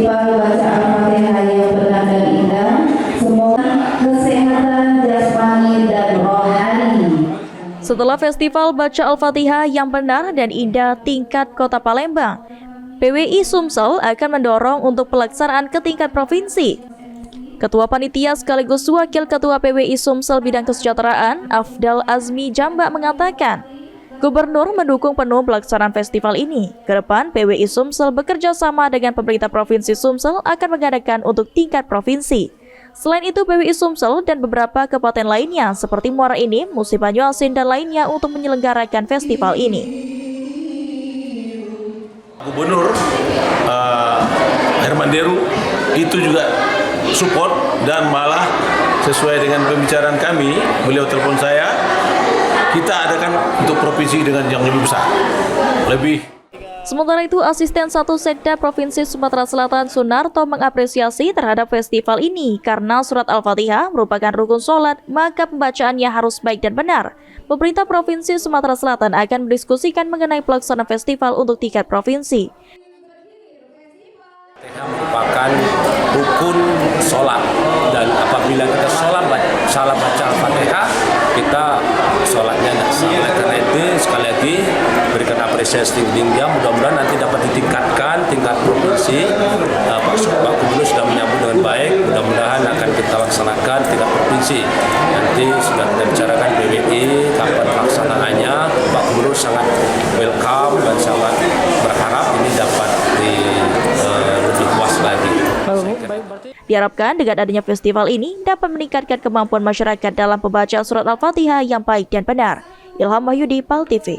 festival baca Al-Fatihah yang benar dan indah. Semoga kesehatan jasmani dan rohani. Setelah festival baca Al-Fatihah yang benar dan indah tingkat Kota Palembang, PWI Sumsel akan mendorong untuk pelaksanaan ke tingkat provinsi. Ketua Panitia sekaligus Wakil Ketua PWI Sumsel Bidang Kesejahteraan, Afdal Azmi Jambak mengatakan, Gubernur mendukung penuh pelaksanaan festival ini. Kedepan, PWI Sumsel bekerja sama dengan pemerintah Provinsi Sumsel akan mengadakan untuk tingkat provinsi. Selain itu, PWI Sumsel dan beberapa kabupaten lainnya seperti Muara Enim, Musi Banyuasin, dan lainnya untuk menyelenggarakan festival ini. Gubernur Herman Deru itu juga support dan malah sesuai dengan pembicaraan kami, beliau telepon saya, kita adakan untuk provinsi dengan yang lebih besar, lebih. Sementara itu, Asisten 1 Sekda Provinsi Sumatera Selatan Sunarto mengapresiasi terhadap festival ini karena surat Al-Fatihah merupakan rukun sholat, maka pembacaannya harus baik dan benar. Pemerintah Provinsi Sumatera Selatan akan mendiskusikan mengenai pelaksanaan festival untuk tingkat provinsi. Merupakan rukun sholat, dan apabila kita salah baca Al-Fatihah, kita sholatnya tidak sah. Karena itu sekali lagi berikan apresiasi tinggi, mudah-mudahan nanti dapat ditingkatkan tingkat provinsi. Pak Gubernur sudah menyambut dengan baik, mudah-mudahan akan kita laksanakan tingkat provinsi. Nanti sudah kita bicarakan PWI kapan pelaksanaannya. Pak Gubernur sangat welcome dan sangat berharap ini dapat lebih luas lagi. Diharapkan dengan adanya festival ini dapat meningkatkan kemampuan masyarakat dalam pembacaan surat Al-Fatihah yang baik dan benar. Ilham Wahyudi, PAL TV.